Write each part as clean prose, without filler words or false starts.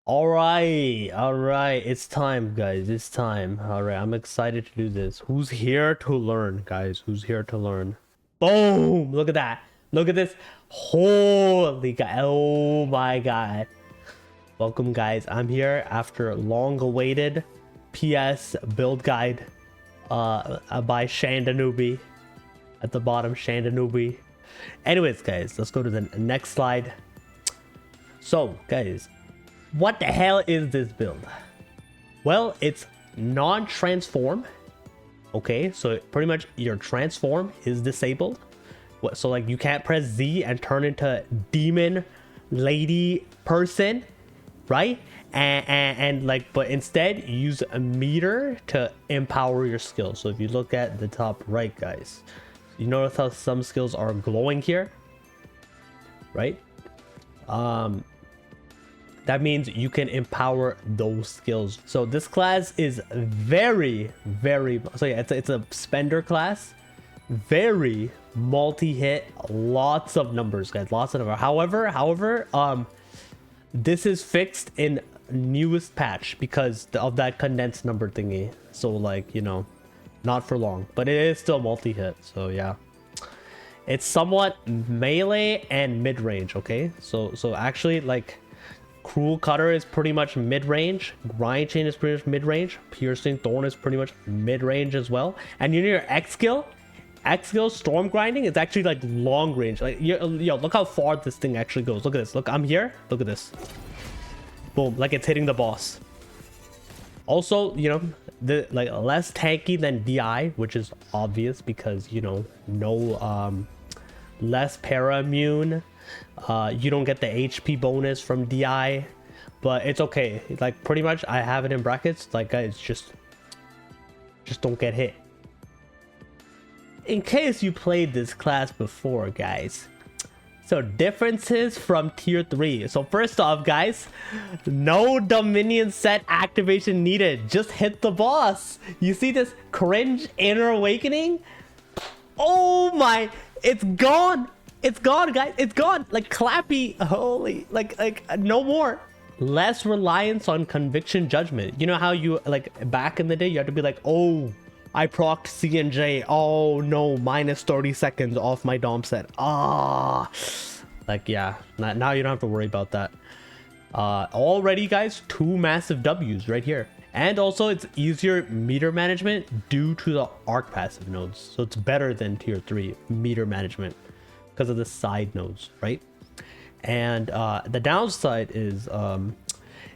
All right, it's time, guys. It's time. All right, I'm excited to do this. Who's here to learn, guys? Who's here to learn? Boom! Look at that. Look at this. Holy god. Oh my god. Welcome, guys. I'm here after long-awaited PS build guide by Shandanubi. At the bottom, Shandanubi. Anyways, guys, let's go to the next slide. So, guys, what the hell is this build? Well, it's non-transform. Okay, so pretty much your transform is disabled. So like you can't press Z and turn into demon lady person, right? And like, but instead use a meter to empower your skills. So if you look at the top right, guys, you notice how some skills are glowing here, right? That means you can empower those skills. So this class is very, so yeah, it's a spender class, very multi-hit, lots of numbers, guys, lots of numbers. However, this is fixed in newest patch because of that condensed number thingy. So like, you know, not for long, but it is still multi-hit. So yeah, it's somewhat melee and mid-range. Okay, so actually, like, Cruel Cutter is pretty much mid-range, Grind Chain is pretty much mid-range, Piercing Thorn is pretty much mid-range as well, and you know your X skill Storm Grinding is actually like long range. Like yo, look how far this thing actually goes. Look at this. Look, I'm here. Look at this. Boom, like it's hitting the boss. Also, you know, the like less tanky than DI, which is obvious because, you know, no less para immune. You don't get the HP bonus from DI, but it's okay. Like pretty much I have it in brackets. Like, guys, just don't get hit. In case you played this class before, guys. So differences from tier 3. So first off, guys, no Dominion set activation needed. Just hit the boss. You see this cringe inner awakening? Oh my, it's gone. It's gone, guys. It's gone. Like clappy. Holy, like no more. Less reliance on conviction judgment. You know how you, like, back in the day, you had to be like, oh, I procced C and J. Oh no, minus 30 seconds off my dom set. Like, yeah, now you don't have to worry about that. Already, guys, 2 massive W's right here. And also it's easier meter management due to the arc passive nodes. So it's better than tier 3 meter management because of the side nodes, right? And the downside is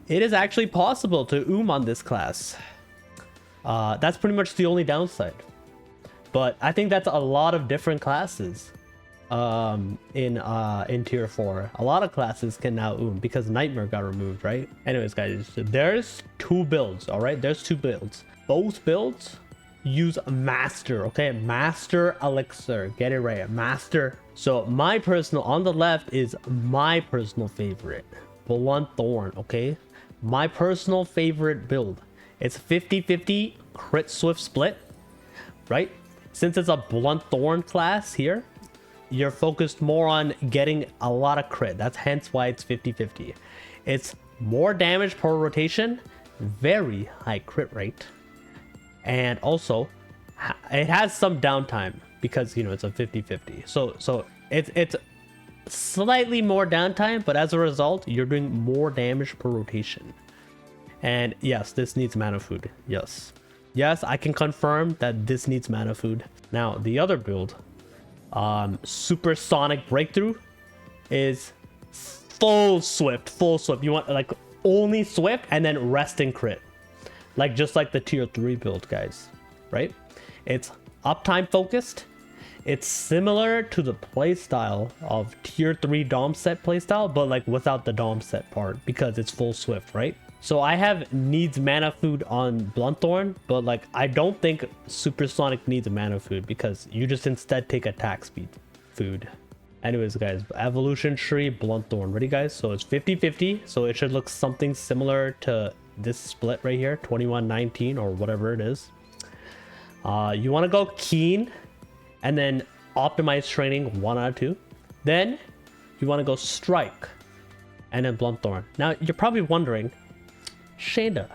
it is actually possible to on this class. That's pretty much the only downside, but I think that's a lot of different classes in tier 4. A lot of classes can now because Nightmare got removed, right? Anyways, guys, there's 2 builds. All right, there's 2 builds. Both builds use master. Okay, master elixir, get it right, master. So my personal, on the left is my personal favorite, Blunt Thorn. Okay, my personal favorite build. It's 50-50 crit swift split, right? Since it's a Blunt Thorn class here, you're focused more on getting a lot of crit. That's hence why it's 50-50. It's more damage per rotation, very high crit rate, and also it has some downtime because, you know, it's a 50-50. So it's slightly more downtime, but as a result, you're doing more damage per rotation. And yes, this needs mana food. Yes, I can confirm that this needs mana food. Now the other build, Supersonic Breakthrough, is full swift. You want like only swift and then rest and crit, like just like the tier 3 build, guys, right? It's uptime focused. It's similar to the playstyle of tier 3 dom set playstyle, but like without the dom set part because it's full swift, right? So I have needs mana food on Blunt Thorn, but like I don't think Supersonic needs mana food because you just instead take attack speed food. Anyways, guys, evolution tree Blunt Thorn. Ready, guys? So it's 50-50, so it should look something similar to this split right here, 21-19 or whatever it is. You want to go keen and then optimize training 1 out of 2. Then you want to go strike and then Blunt Thorn. Now you're probably wondering, Shada,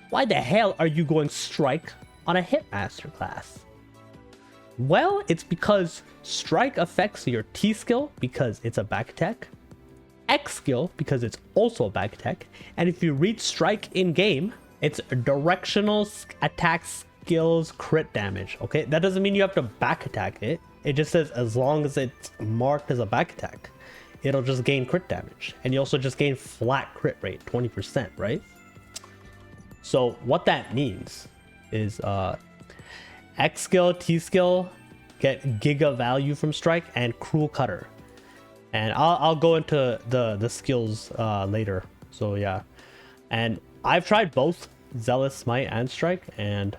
why the hell are you going Strike on a Hitmaster class? Well, it's because Strike affects your T skill because it's a back attack, X skill because it's also a back attack, and if you read Strike in game, it's directional attack skills crit damage. Okay, that doesn't mean you have to back attack it. It just says as long as it's marked as a back attack, it'll just gain crit damage, and you also just gain flat crit rate 20%, right? So what that means is X skill, T skill get giga value from Strike, and Cruel Cutter. And I'll go into the skills later. So yeah, and I've tried both Zealous Smite and Strike, and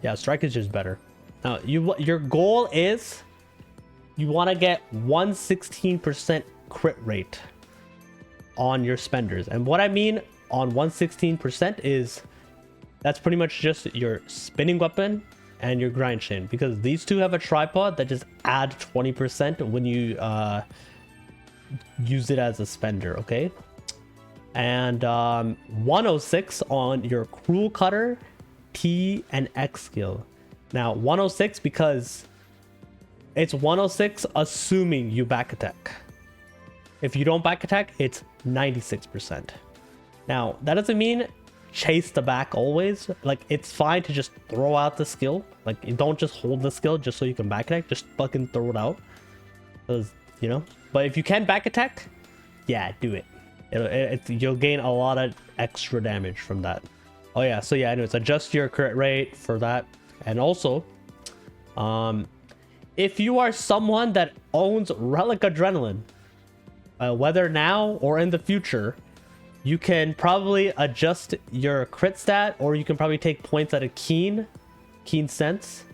yeah, Strike is just better. Now your goal is you want to get 116% crit rate on your spenders, and what I mean on 116% is that's pretty much just your spinning weapon and your grind chain, because these two have a tripod that just add 20% when you use it as a spender. Okay, and 106 on your Cruel Cutter, T and X skill. Now 106 because it's 106 assuming you back attack. If you don't back attack, it's 96%. Now that doesn't mean chase the back always. Like, it's fine to just throw out the skill. Like, you don't just hold the skill just so you can back attack. Just fucking throw it out, because you know. But if you can back attack, yeah, do it. You'll gain a lot of extra damage from that. Oh yeah, so yeah, anyways, adjust your crit rate for that. And also, if you are someone that owns Relic Adrenaline, whether now or in the future, you can probably adjust your crit stat, or you can probably take points at a Keen Sense,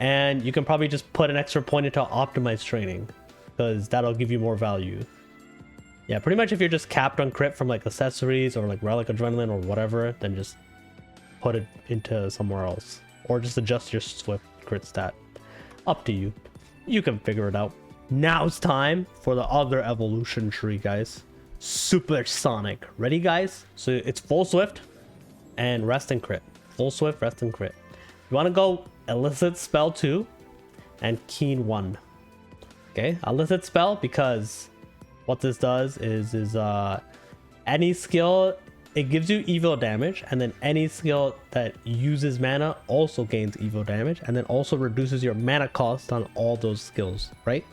and you can probably just put an extra point into optimized training, because that'll give you more value. Yeah, pretty much if you're just capped on crit from like accessories or like Relic Adrenaline or whatever, then just put it into somewhere else, or just adjust your Swift crit stat. Up to you. You can figure it out. Now it's time for the other evolution tree, guys. Supersonic. Ready, guys? So it's full Swift and rest and crit. Full Swift, rest and crit. You want to go Illicit Spell 2 and Keen 1. Okay, Illicit Spell, because what this does is any skill, it gives you evil damage, and then any skill that uses mana also gains evil damage, and then also reduces your mana cost on all those skills, right?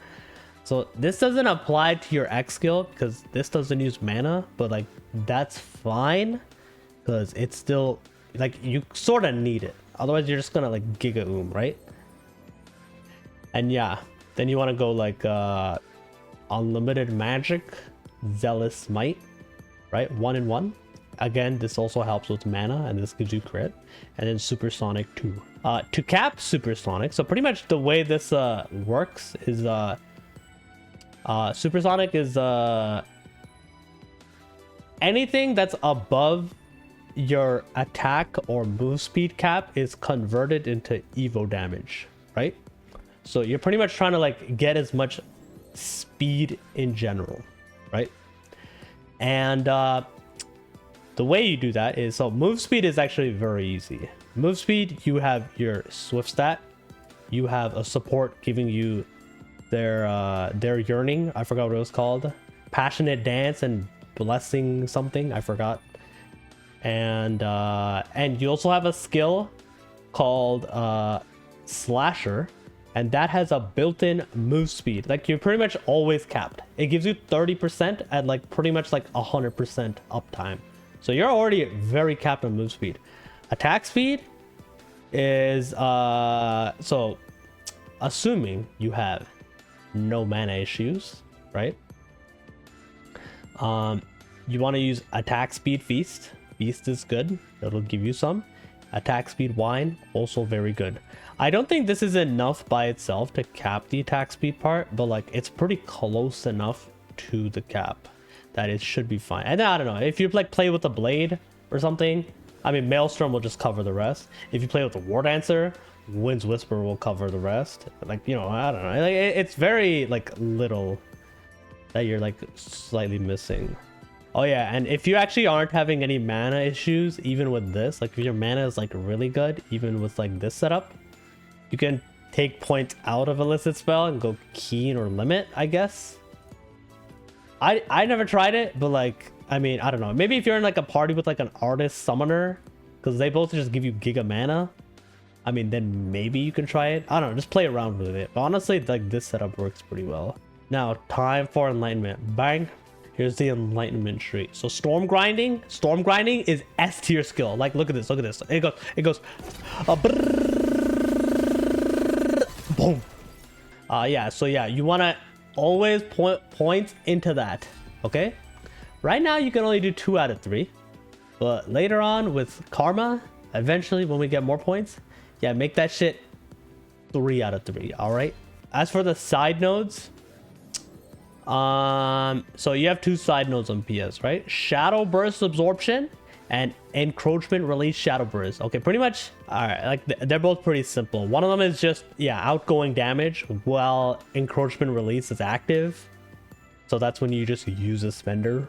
So this doesn't apply to your X skill because this doesn't use mana, but like that's fine because it's still like you sort of need it. Otherwise you're just gonna like giga right? And yeah, then you want to go like Unlimited Magic, Zealous Smite, right? 1 and 1. Again, this also helps with mana, and this gives you crit. And then Supersonic 2. To cap Supersonic, so pretty much the way this works is Supersonic is anything that's above your attack or move speed cap is converted into evo damage, right? So you're pretty much trying to like get as much speed in general, right? And the way you do that is, so move speed is actually very easy. Move speed, you have your Swift stat, you have a support giving you their yearning, I forgot what it was called, Passionate Dance and Blessing something, I forgot. And you also have a skill called Slasher, and that has a built-in move speed. Like, you're pretty much always capped. It gives you 30% at like pretty much like 100% uptime. So you're already very capped on move speed. Attack speed is so assuming you have no mana issues, right? You want to use attack speed Feast. Feast is good, it'll give you some. Attack speed Wine, also very good. I don't think this is enough by itself to cap the attack speed part, but like it's pretty close enough to the cap that it should be fine. And I don't know, if you like play with a blade or something, I mean Maelstrom will just cover the rest. If you play with the War Dancer, Wind's Whisper will cover the rest. Like, you know, I don't know, like, it's very like little that you're like slightly missing. Oh yeah, and if you actually aren't having any mana issues, even with this, like if your mana is like really good, even with like this setup, you can take points out of illicit spell and go keen or limit, I guess. I never tried it, but like, I mean, I don't know. Maybe if you're in like a party with like an artist summoner, because they both just give you giga mana, I mean, then maybe you can try it. I don't know, just play around with it. But honestly, like this setup works pretty well. Now, time for Enlightenment. Bang. Here's the Enlightenment tree. So storm grinding is S tier skill. Like, look at this, It goes, boom. Yeah, so yeah, you want to always point into that, okay? Right now, you can only do 2 out of 3. But later on with Karma, eventually when we get more points, yeah, make that shit 3 out of 3, all right? As for the side nodes, so you have 2 side nodes on PS, right? Shadow Burst Absorption and Encroachment Release Shadow Burst. Okay, pretty much, all right, like they're both pretty simple. One of them is just, yeah, outgoing damage while Encroachment Release is active. So that's when you just use a spender.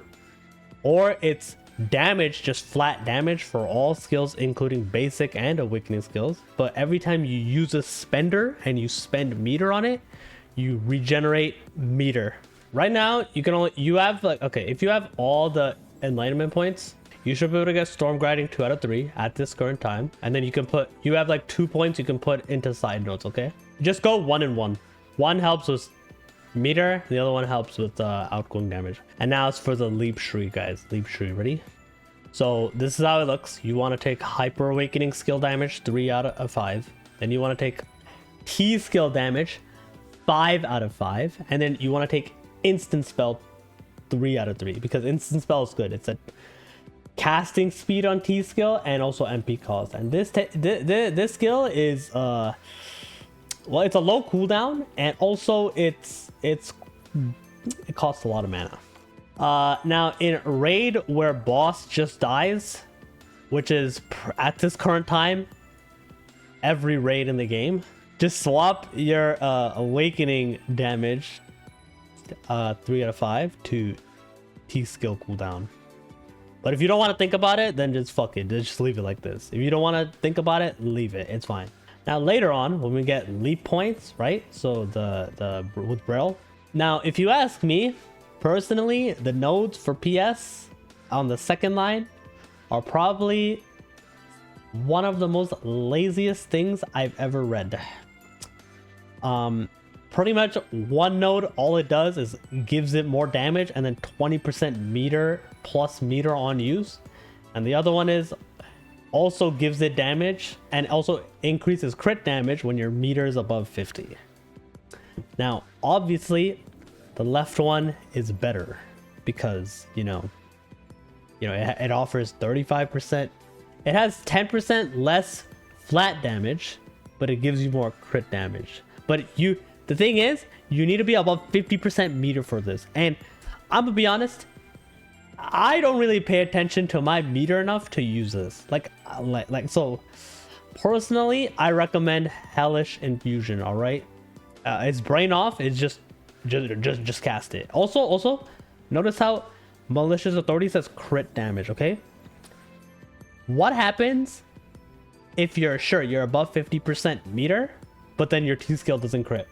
Or it's damage, just flat damage for all skills, including basic and awakening skills. But every time you use a spender and you spend meter on it, you regenerate meter. Right now, you have like, okay, if you have all the Enlightenment points, you should be able to get Storm Grinding 2 out of 3 at this current time. And then you have like 2 points you can put into side nodes, okay? Just go 1 and 1. One helps with meter, the other one helps with outgoing damage. And now it's for the Leap Tree, guys. Leap Tree, ready? So this is how it looks. You want to take Hyper Awakening skill damage 3 out of 5. Then you want to take T skill damage 5 out of 5. And then you want to take Instant Spell 3 out of 3, because Instant Spell is good. It's a casting speed on T skill and also MP cost. And this skill is well, it's a low cooldown, and also it costs a lot of mana. Now in raid where boss just dies, which is at this current time every raid in the game, just swap your awakening damage 3 out of 5 to T skill cooldown. But if you don't want to think about it, then just fuck it, just leave it like this. If you don't want to think about it, leave it, it's fine. Now later on when we get leap points, right, so the with Braille, now if you ask me personally, the nodes for PS on the second line are probably one of the most laziest things I've ever read. Pretty much one node, all it does is gives it more damage and then 20% meter plus meter on use. And the other one is also gives it damage and also increases crit damage when your meter is above 50. Now, obviously, the left one is better because, it offers 35%. It has 10% less flat damage, but it gives you more crit damage. But the thing is, you need to be above 50% meter for this. And I'm gonna be honest, I don't really pay attention to my meter enough to use this. So personally, I recommend Hellish Infusion, all right? It's brain off, it's just cast it. Also, notice how Malicious Authority says crit damage, okay? What happens if you're above 50% meter, but then your T skill doesn't crit?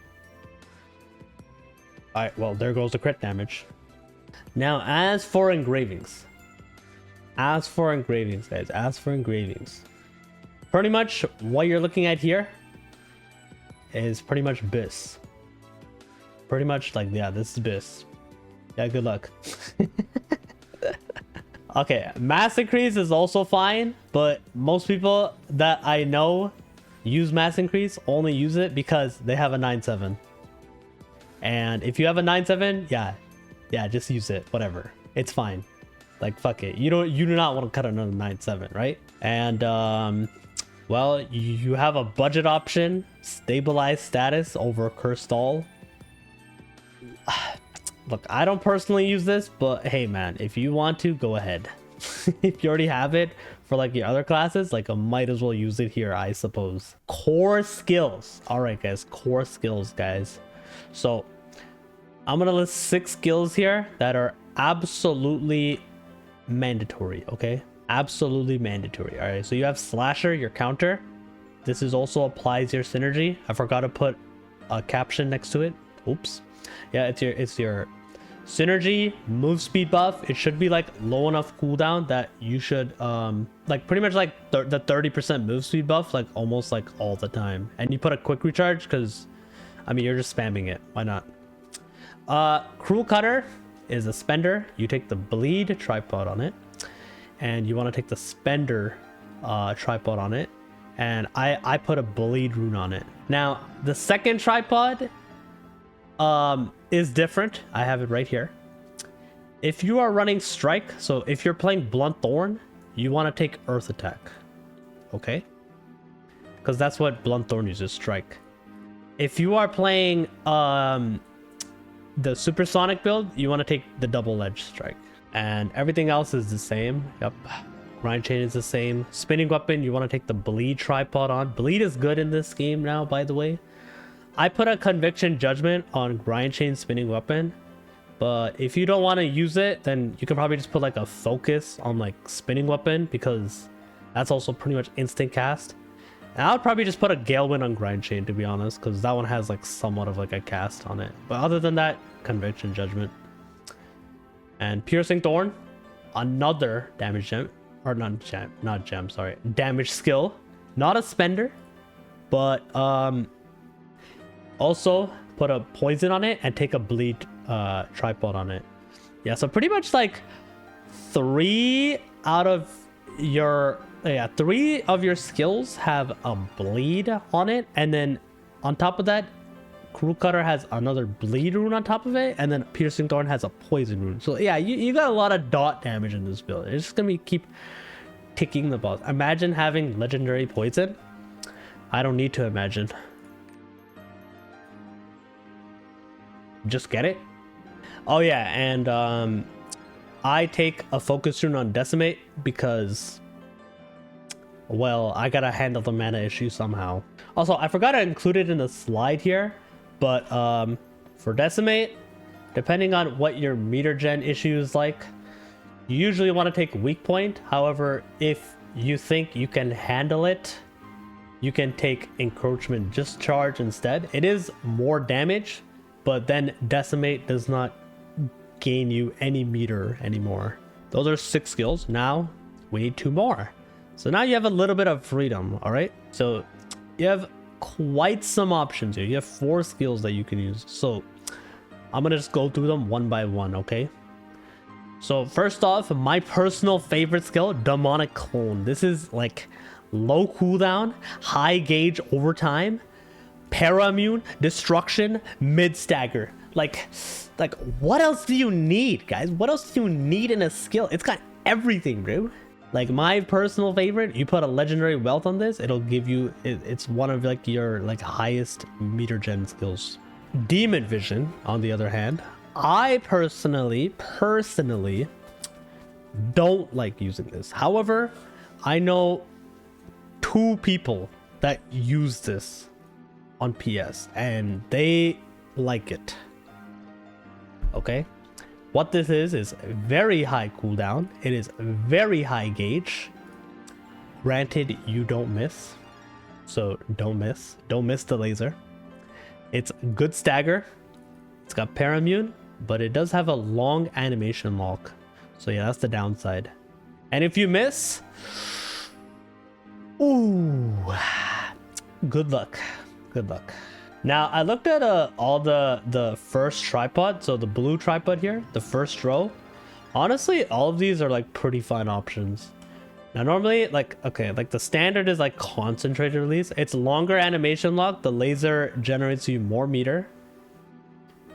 Alright, well, there goes the crit damage. Now, as for engravings, guys, pretty much what you're looking at here is pretty much BIS. Pretty much like, yeah, this is BIS. Yeah, good luck. Okay, mass increase is also fine, but most people that I know use mass increase only use it because they have a 9/7. And if you have a 9/7, yeah, just use it, whatever, it's fine. Like, fuck it, you do not want to cut another 9/7, right? And well, you have a budget option, stabilize status over curse stall. Look, I don't personally use this, but hey man, if you want to, go ahead. If you already have it for like your other classes, like I might as well use it here, I suppose. Core skills. All right, guys, core skills, guys. So I'm gonna list 6 skills here that are absolutely mandatory, okay? Absolutely mandatory. All right, so you have slasher, your counter. This is also applies your synergy. I forgot to put a caption next to it. Oops. Yeah, it's your synergy move speed buff. It should be like low enough cooldown that you should like pretty much like the 30% move speed buff like almost like all the time. And you put a quick recharge because I mean you're just spamming it. Why not? Cruel Cutter is a spender. You take the bleed tripod on it, and you want to take the spender tripod on it, and I put a bleed rune on it. Now the second tripod is different. I have it right here. If you are running strike, so if you're playing blunt thorn, you want to take earth attack, okay? Because that's what blunt thorn uses, strike. If you are playing the supersonic build, you want to take the double edge strike, and everything else is the same. Yep, grind chain is the same. Spinning weapon, you want to take the bleed tripod on. Bleed is good in this game now, by the way. I put a conviction judgment on grind chain spinning weapon, but if you don't want to use it, then you can probably just put like a focus on like spinning weapon, because that's also pretty much instant cast. And I would probably just put a gale wind on grind chain, to be honest, because that one has like somewhat of like a cast on it. But other than that, conviction judgment. And piercing thorn, another damage gem, or not gem, sorry, damage skill, not a spender, but also put a poison on it and take a bleed tripod on it. Yeah, so pretty much like three of your skills have a bleed on it, and then on top of that, Cruel Cutter has another bleed rune on top of it, and then piercing thorn has a poison rune. So yeah, you got a lot of dot damage in this build. It's just gonna be keep ticking the boss. Imagine having legendary poison. I don't need to imagine. Just get it. Oh yeah, and I take a focus rune on decimate because, well, I gotta handle the mana issue somehow. Also, I forgot to include it in the slide here, but for decimate, depending on what your meter gen issue is like, you usually want to take weak point. However, if you think you can handle it, you can take encroachment discharge instead. It is more damage, but then decimate does not gain you any meter anymore. Those are 6 skills. Now we need 2 more. So now you have a little bit of freedom, all right? So you have quite some options here. You have 4 skills that you can use. So I'm gonna just go through them one by one, okay? So first off, my personal favorite skill, Demonic Clone. This is like low cooldown, high gauge over time, para immune, destruction, mid stagger. Like what else do you need, guys? What else do you need in a skill? It's got everything, bro. Like my personal favorite, you put a legendary wealth on this, it'll give you, it's one of like your like highest meter gen skills. Demon Vision, on the other hand, I personally don't like using this. However, I know 2 people that use this on PS and they like it. Okay, what this is very high cooldown. It is very high gauge. Granted, you don't miss, so don't miss the laser. It's good stagger. It's got paramune, but it does have a long animation lock. So yeah, that's the downside. And if you miss, ooh, good luck. Now I looked at all the first tripod, so the blue tripod here, the first row. Honestly, all of these are like pretty fine options. Now normally, like, okay, like the standard is like concentrated release. It's longer animation lock. The laser generates you more meter.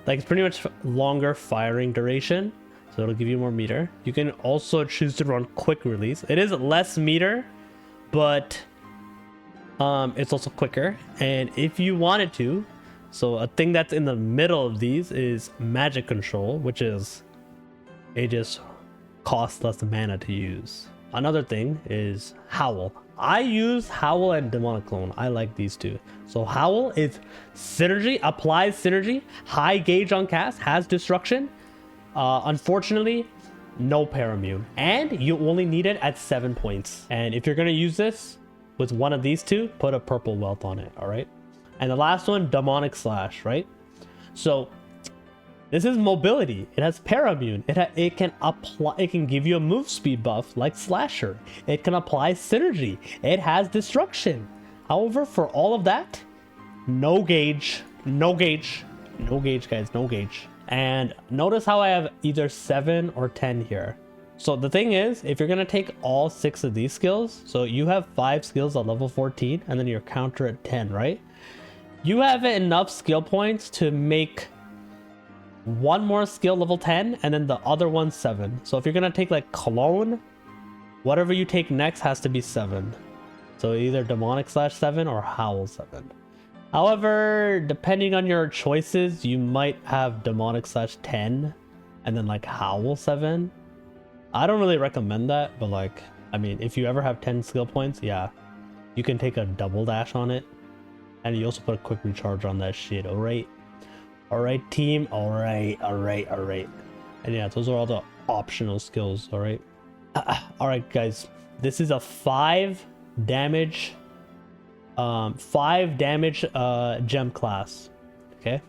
Like it's pretty much longer firing duration, so it'll give you more meter. You can also choose to run quick release. It is less meter, but it's also quicker. And if you wanted to, so a thing that's in the middle of these is magic control, which is it just costs less mana to use. Another thing is Howl. I use Howl and Demonic Clone. I like these 2. So Howl is synergy, applies synergy, high gauge on cast, has destruction. Unfortunately, no paramune. And you only need it at 7 points. And if you're going to use this with one of these two, put a purple wealth on it, all right? And the last one, demonic slash, right? So this is mobility. It has paramune. It can apply. It can give you a move speed buff like slasher. It can apply synergy. It has destruction. However, for all of that, no gauge, no gauge, no gauge, guys, no gauge. And notice how I have either 7 or 10 here. So the thing is, if you're gonna take all 6 of these skills, so you have 5 skills at level 14, and then your counter at 10, right? You have enough skill points to make one more skill level 10, and then the other one 7. So if you're gonna take like clone, whatever you take next has to be 7. So either demonic slash 7 or howl 7. However, depending on your choices, you might have demonic slash 10 and then like howl 7. I don't really recommend that, but like, I mean, if you ever have 10 skill points, yeah, you can take a double dash on it. And you also put a quick recharge on that shit, alright? Alright, team, alright. And yeah, those are all the optional skills, alright? Alright, guys, this is a 5 damage gem class, okay?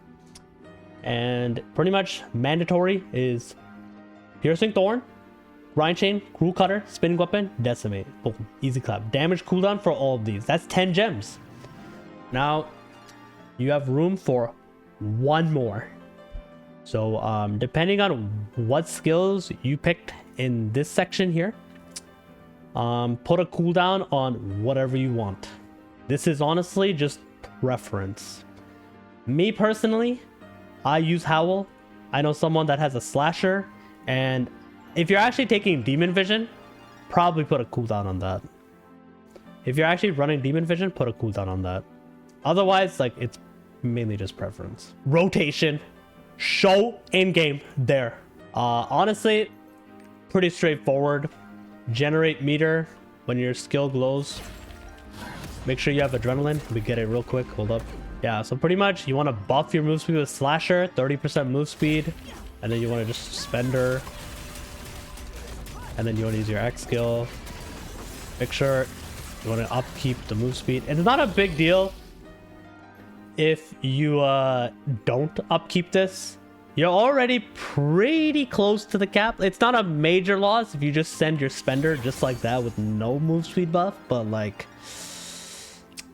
And pretty much mandatory is piercing thorn, grind chain, cruel cutter, spinning weapon, decimate. Boom, easy clap. Damage cooldown for all of these. That's 10 gems. Now you have room for one more. So depending on what skills you picked in this section here, put a cooldown on whatever you want. This is honestly just preference. Me personally, I use howl. I know someone that has a slasher, and if you're actually taking demon vision, probably put a cooldown on that. If you're actually running demon vision, put a cooldown on that. Otherwise, like, it's mainly just preference. Rotation, show in game there. Honestly, pretty straightforward. Generate meter when your skill glows. Make sure you have adrenaline. We get it real quick. Hold up. Yeah, so pretty much you want to buff your move speed with slasher, 30% move speed, and then you want to just spender, and then you want to use your X skill. Make sure you want to upkeep the move speed. It's not a big deal if you don't upkeep this. You're already pretty close to the cap. It's not a major loss if you just send your spender just like that with no move speed buff, but like,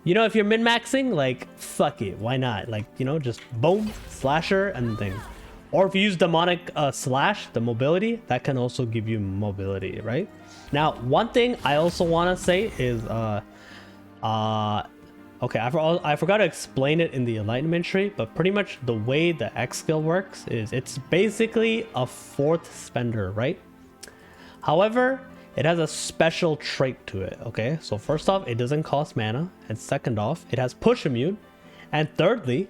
you know, if you're min-maxing, like, fuck it, why not? Like, you know, just boom, slasher and thing. Or if you use demonic slash, the mobility, that can also give you mobility, right? Now, one thing I also want to say is, okay, I forgot to explain it in the Enlightenment tree, but pretty much the way the X skill works is it's basically a 4th spender, right? However, it has a special trait to it, okay? So first off, it doesn't cost mana, and second off, it has push immune, and thirdly,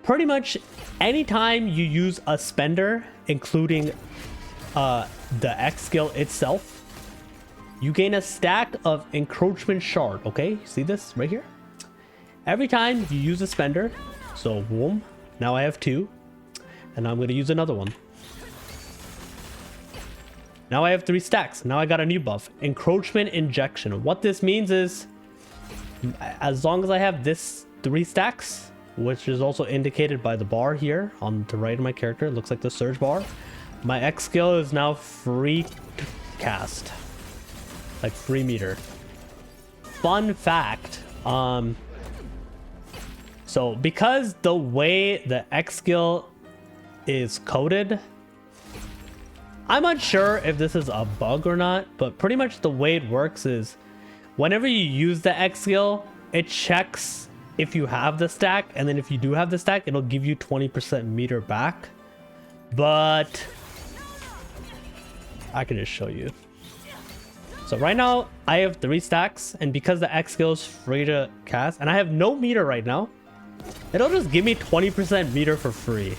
pretty much anytime you use a spender, including the X skill itself, you gain a stack of encroachment shard, okay? You see this right here? Every time you use a spender, so boom, now I have 2, and I'm gonna use another one. Now I have 3 stacks. Now I got a new buff, encroachment injection. What this means is, as long as I have this 3 stacks, which is also indicated by the bar here on the right of my character, it looks like the surge bar, my X skill is now free to cast, like free meter. Fun fact, so because the way the X skill is coded, I'm unsure if this is a bug or not, but pretty much the way it works is whenever you use the X skill, it checks if you have the stack, and then if you do have the stack, it'll give you 20% meter back. But I can just show you. So right now I have 3 stacks, and because the X skill is free to cast, and I have no meter right now, it'll just give me 20% meter for free.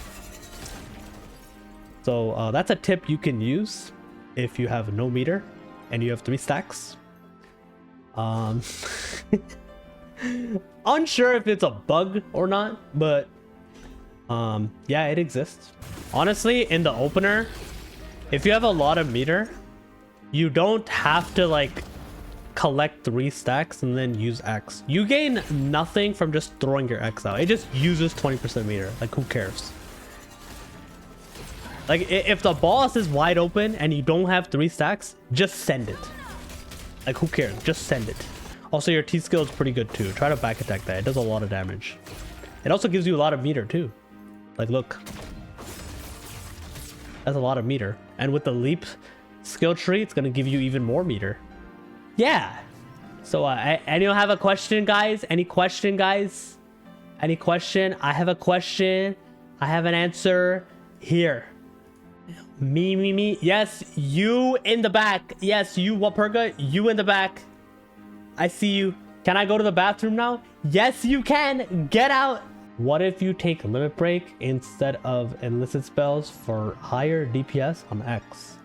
So that's a tip you can use if you have no meter and you have 3 stacks. Unsure if it's a bug or not, but yeah, it exists. Honestly, in the opener, if you have a lot of meter, you don't have to like collect 3 stacks and then use X. You gain nothing from just throwing your X out. It just uses 20% meter. Like, who cares? Like, if the boss is wide open and you don't have 3 stacks, just send it. Like, who cares? Just send it. Also, your T skill is pretty good too. Try to back attack that. It does a lot of damage. It also gives you a lot of meter too. Like, look. That's a lot of meter. And with the leap skill tree, it's going to give you even more meter. Yeah. So, anyone have a question, guys? Any question, guys? Any question? I have a question. I have an answer here. Me. Yes, you in the back. Yes, you, Waperga, you in the back. I see you. Can I go to the bathroom now? Yes, you can. Get out. What if you take limit break instead of illicit spells for higher DPS on X?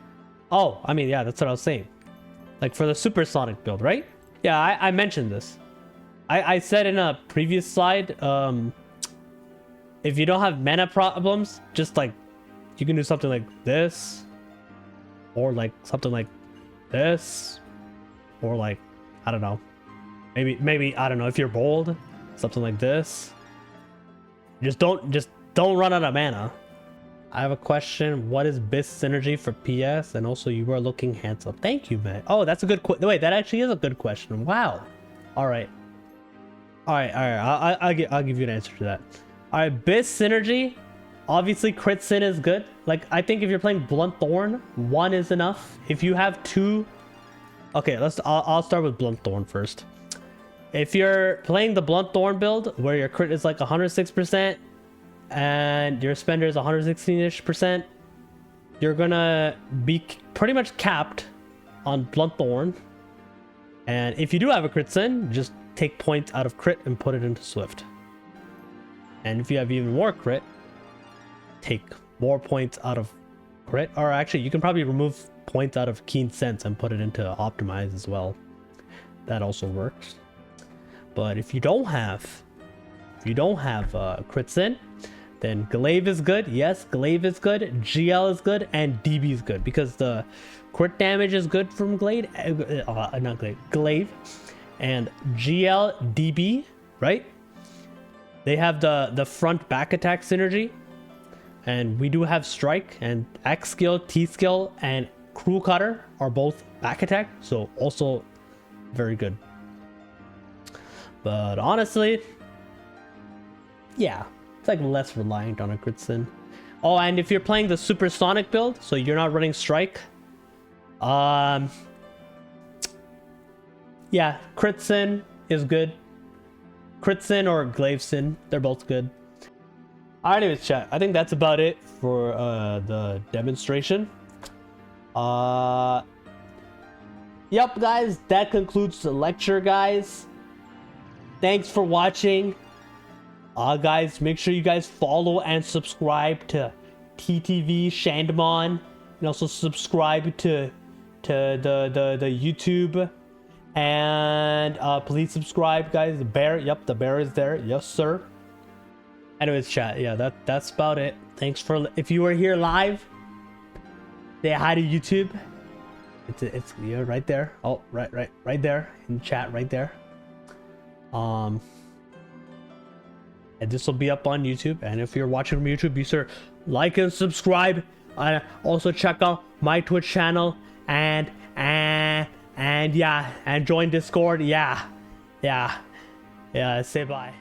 Oh, I mean, yeah, that's what I was saying. Like for the Supersonic build, right? Yeah, I mentioned this. I said in a previous slide, if you don't have mana problems, just like you can do something like this, or like something like this, or like, I don't know, maybe I don't know, if you're bold, something like this. Just don't run out of mana. I have a question. What is BIS synergy for PS? And also, you are looking handsome. Thank you, man. Oh, that's a good question. Wait, that actually is a good question. Wow. All right. I'll give you an answer to that. All right, BIS synergy. Obviously, crit sin is good. Like, I think if you're playing Blunt Thorn, 1 is enough. If you have 2, okay, I'll start with Blunt Thorn first. If you're playing the Blunt Thorn build, where your crit is like 106%, and your spender is 116-ish%, you're gonna be pretty much capped on Blunt Thorn. And if you do have a crit sin, just take points out of crit and put it into Swift. And if you have even more crit, take more points out of crit. Or actually, you can probably remove points out of Keen Sense and put it into Optimize as well. That also works. But if you don't have crit sin, then Glaive is good. Yes, Glaive is good. GL is good, and DB is good because the crit damage is good from Glaive, Glaive, and GL, DB, right? They have the front back attack synergy, and we do have Strike, and X skill, T skill, and Crew Cutter are both back attack, so also very good. But honestly, yeah, it's like less reliant on a crit sin. Oh, and if you're playing the Supersonic build, so you're not running Strike, yeah, crit sin is good. Crit sin or Glaive sin, they're both good. Alright, anyways, chat, I think that's about it for the demonstration. Yep, guys, that concludes the lecture, guys. Thanks for watching. Guys, make sure you guys follow and subscribe to TTV Shandmon, and also subscribe to the YouTube. And please subscribe, guys. The bear, yep, the bear is there. Yes, sir. Anyways, chat, yeah, that's about it. Thanks for, if you were here live, say hi to YouTube. It's yeah, right there. Oh, right there in chat, right there. And this will be up on YouTube. And if you're watching from YouTube, be sure like and subscribe. Also check out my Twitch channel and yeah, and join Discord. Yeah. Say bye.